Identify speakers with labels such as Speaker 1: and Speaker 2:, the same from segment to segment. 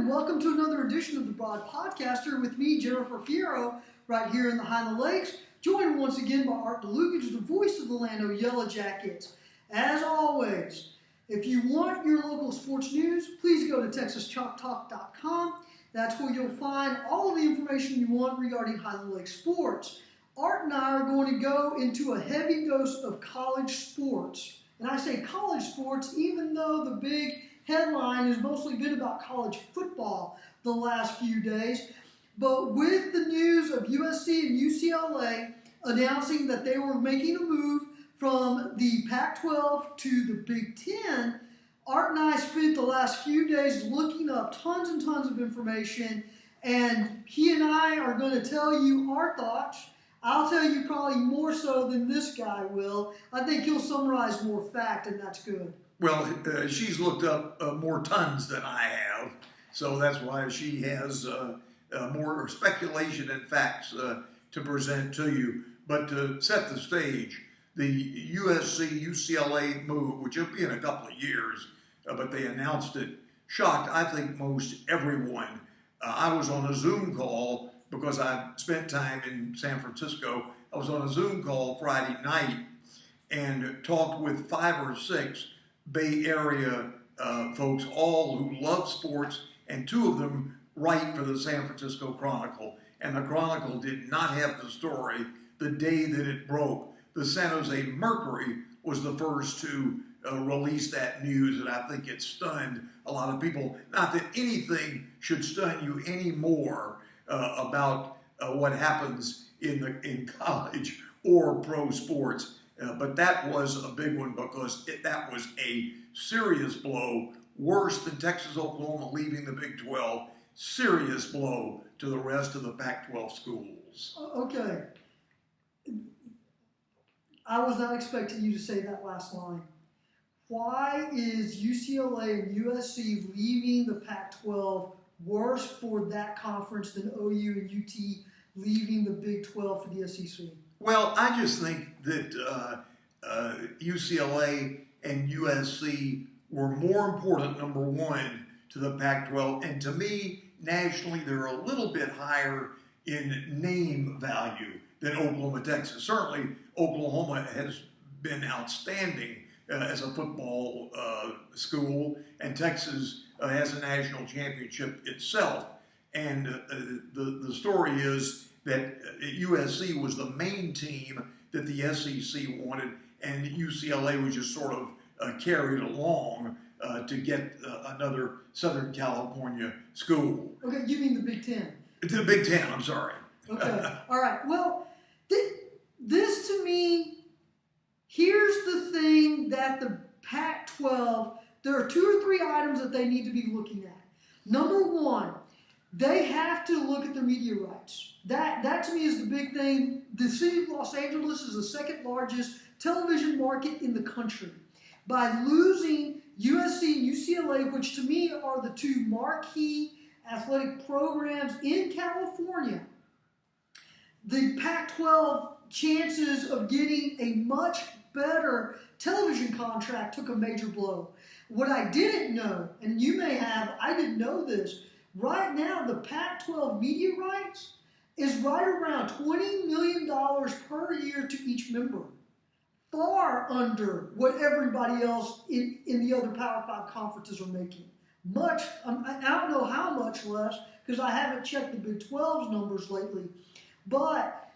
Speaker 1: and welcome to another edition of the Broad Podcaster with me, Jennifer Fierro, right here in the Llano Lakes, joined once again by Art Dlugach, the voice of the Llano Yellow Jackets. As always, if you want your local sports news, please go to TexasChalkTalk.com. That's where you'll find all of the information you want regarding Llano Lake sports. Art and I are going to go into a heavy dose of college sports. And I say college sports even though the big headline has mostly been about college football the last few days. But with the news of USC and UCLA announcing that they were making a move from the Pac12 to the Big Ten, Art and I spent the last few days looking up tons and tons of information, and he and I are going to tell you our thoughts. I'll tell you probably more so than this guy will. I think he'll summarize more fact, and that's good.
Speaker 2: Well, she's looked up more tons than I have, so that's why she has more speculation and facts to present to you. But to set the stage, the USC-UCLA move, which will be in a couple of years, but they announced it, shocked, I think, most everyone. I was on a Zoom call because I spent time in San Francisco. I was on a Zoom call Friday night and talked with 5 or 6 Bay Area folks, all who love sports, and 2 of them write for the San Francisco Chronicle. And the Chronicle did not have the story the day that it broke. The San Jose Mercury was the first to release that news, and I think it stunned a lot of people. Not that anything should stun you anymore about what happens in college or pro sports. But that was a big one because that was a serious blow, worse than Texas, Oklahoma leaving the Big 12, serious blow to the rest of the Pac-12 schools.
Speaker 1: Okay. I was not expecting you to say that last line. Why is UCLA and USC leaving the Pac-12 worse for that conference than OU and UT leaving the Big 12 for the SEC?
Speaker 2: Well, I just think that UCLA and USC were more important, number one, to the Pac-12. And to me, nationally, they're a little bit higher in name value than Oklahoma, Texas. Certainly, Oklahoma has been outstanding as a football school, and Texas has a national championship itself. And the story is that USC was the main team that the SEC wanted, and UCLA was just sort of carried along to get another Southern California school.
Speaker 1: Okay, you mean the Big Ten?
Speaker 2: The Big Ten, I'm sorry.
Speaker 1: Okay, all right. Well, this to me, here's the thing that the Pac-12, there are 2 or 3 items that they need to be looking at. Number one, they have to look at their media rights. That to me is the big thing. The city of Los Angeles is the second largest television market in the country. By losing USC and UCLA, which to me are the 2 marquee athletic programs in California, the Pac-12 chances of getting a much better television contract took a major blow. What I didn't know, and you may have, I didn't know this, right now the Pac-12 media rights is right around $20 million per year to each member. Far under what everybody else in the other Power 5 conferences are making. Much, I don't know how much less, because I haven't checked the Big 12's numbers lately. But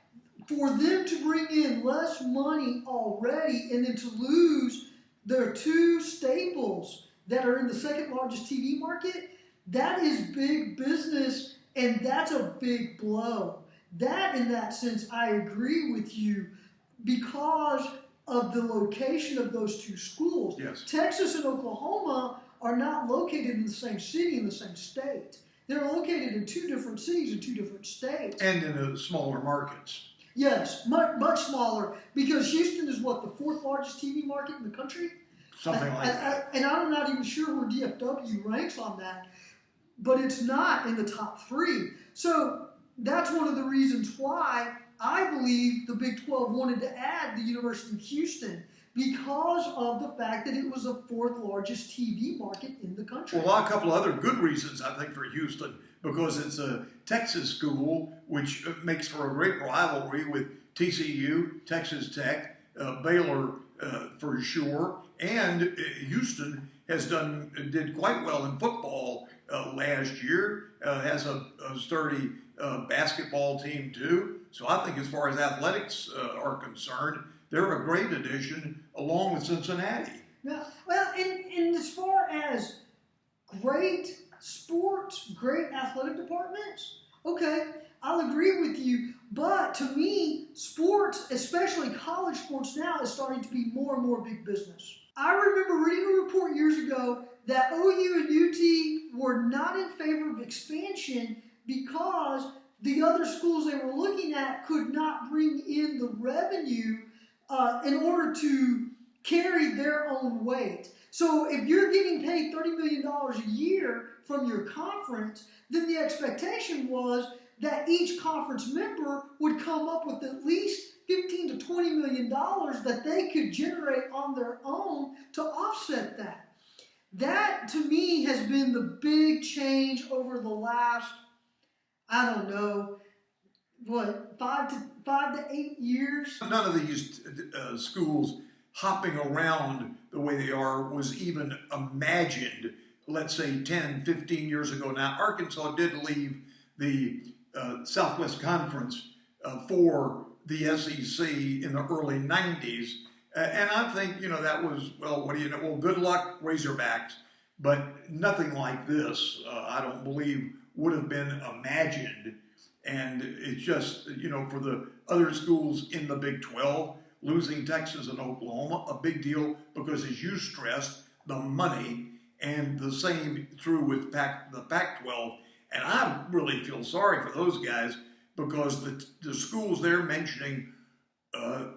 Speaker 1: for them to bring in less money already and then to lose their 2 staples that are in the second largest TV market, that is big business, and that's a big blow. That, in that sense, I agree with you because of the location of those 2 schools.
Speaker 2: Yes.
Speaker 1: Texas and Oklahoma are not located in the same city, in the same state. They're located in 2 different cities in 2 different states.
Speaker 2: And in smaller markets.
Speaker 1: Yes, much smaller, because Houston is what, the 4th largest TV market in the country?
Speaker 2: Something like that.
Speaker 1: And I'm not even sure where DFW ranks on that, but it's not in the top 3. So that's one of the reasons why I believe the Big 12 wanted to add the University of Houston, because of the fact that it was the fourth largest TV market in the country.
Speaker 2: Well, a couple of other good reasons, I think, for Houston, because it's a Texas school, which makes for a great rivalry with TCU, Texas Tech, Baylor for sure, and Houston did quite well in football last year, has a sturdy basketball team too. So I think as far as athletics are concerned, they're a great addition along with Cincinnati.
Speaker 1: Yeah, well, and as far as great sports, great athletic departments, okay, I'll agree with you. But to me, sports, especially college sports now, is starting to be more and more big business. I remember reading a report years ago that OU and UT were not in favor of expansion because the other schools they were looking at could not bring in the revenue in order to carry their own weight. So if you're getting paid $30 million a year from your conference, then the expectation was that each conference member would come up with at least $15 to $20 million that they could generate on their own to offset that. That, to me, has been the big change over the last, I don't know, what, 5 to 8 years?
Speaker 2: None of these schools hopping around the way they are was even imagined, let's say 10, 15 years ago. Now, Arkansas did leave the Southwest Conference for the SEC in the early 90s. And I think, that was, well, what do you know? Well, good luck, Razorbacks. But nothing like this, I don't believe, would have been imagined. And it's just, for the other schools in the Big 12, losing Texas and Oklahoma, a big deal because, as you stressed, the money, and the same true with the Pac12. And I really feel sorry for those guys because the schools they're mentioning,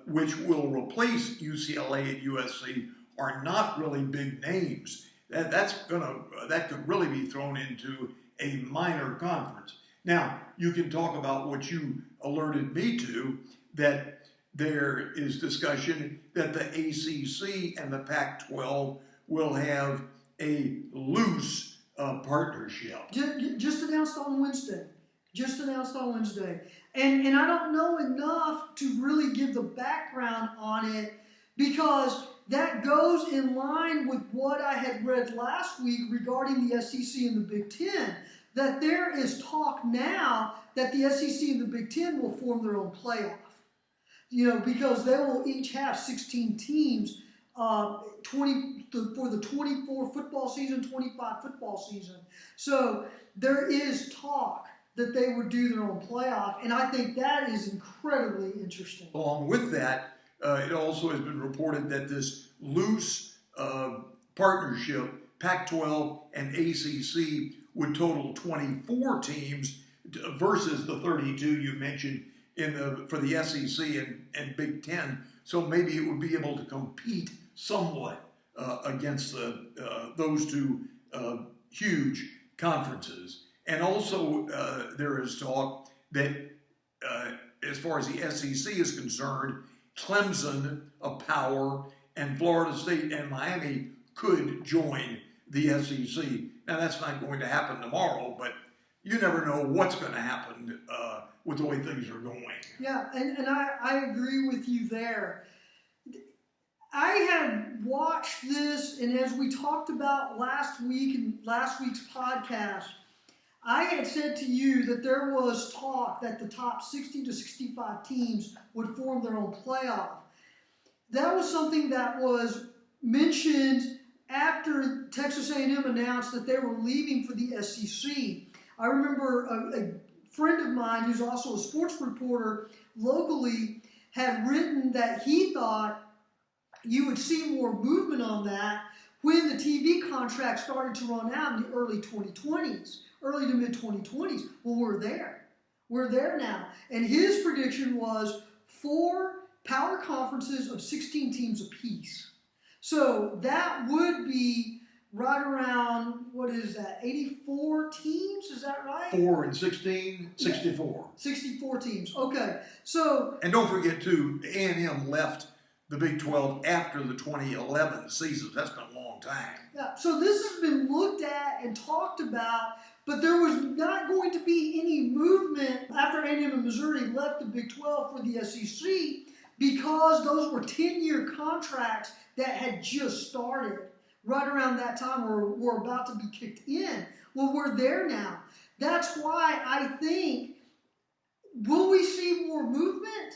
Speaker 2: which will replace UCLA and USC, are not really big names. That could really be thrown into a minor conference. Now, you can talk about what you alerted me to, that there is discussion that the ACC and the Pac-12 will have a loose partnership.
Speaker 1: Just announced on Wednesday. And I don't know enough to really give the background on it because that goes in line with what I had read last week regarding the SEC and the Big Ten, that there is talk now that the SEC and the Big Ten will form their own playoff. Because they will each have 16 teams for the 24 football season, 25 football season. So there is talk that they would do their own playoff, and I think that is incredibly interesting.
Speaker 2: Along with that, it also has been reported that this loose partnership, Pac-12 and ACC, would total 24 teams versus the 32 you mentioned for the SEC and Big Ten. So maybe it would be able to compete somewhat against those two huge conferences. And also there is talk that as far as the SEC is concerned, Clemson, a power, and Florida State and Miami could join the SEC. Now, that's not going to happen tomorrow, but you never know what's going to happen with the way things are going.
Speaker 1: Yeah, and I agree with you there. I had watched this, and as we talked about last week in last week's podcast, I had said to you that there was talk that the top 60 to 65 teams would form their own playoff. That was something that was mentioned after Texas A&M announced that they were leaving for the SEC. I remember a friend of mine who's also a sports reporter locally had written that he thought you would see more movement on that when the TV contract started to run out in the early 2020s, early to mid-2020s. Well, we're there. We're there now. And his prediction was 4 power conferences of 16 teams apiece. So that would be right around, 84 teams? Is that right?
Speaker 2: 4 and 16, 64.
Speaker 1: 64 teams. Okay. So.
Speaker 2: And don't forget, too, A&M left the Big 12 after the 2011 season. That's been a long time.
Speaker 1: Yeah, so this has been looked at and talked about, but there was not going to be any movement after A&M and Missouri left the Big 12 for the SEC because those were 10-year contracts that had just started right around that time or were about to be kicked in. Well, we're there now. That's why I think, will we see more movement?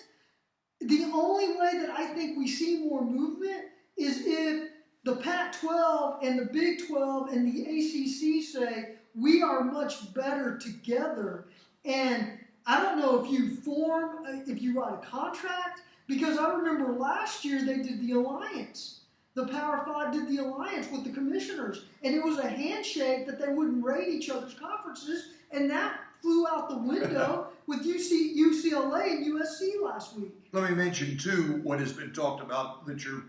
Speaker 1: The only way that I think we see more movement is if the Pac-12 and the Big 12 and the ACC say, we are much better together. And I don't know if you write a contract, because I remember last year they did the alliance. The Power 5 did the alliance with the commissioners. And it was a handshake that they wouldn't raid each other's conferences. And that flew out the window with UCLA and USC last week.
Speaker 2: Let me mention, too, what has been talked about that you're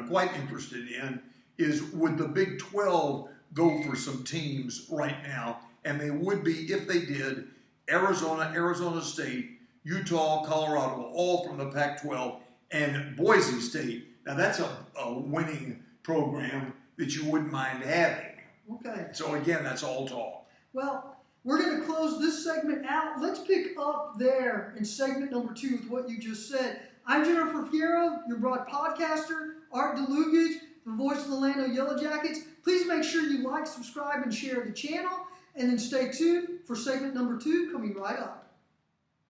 Speaker 2: quite interested in is, would the Big 12 go for some teams right now? And they would be, if they did, Arizona, Arizona State, Utah, Colorado, all from the Pac-12, and Boise State. Now, that's a winning program that you wouldn't mind having.
Speaker 1: Okay.
Speaker 2: So, again, that's all talk.
Speaker 1: Well, we're going to close this segment out. Let's pick up there in segment number 2 with what you just said. I'm Jennifer Fierro, your broad podcaster, Art Dlugach, the voice of the Llano Yellow Jackets. Please make sure you like, subscribe, and share the channel. And then stay tuned for segment number 2 coming right up.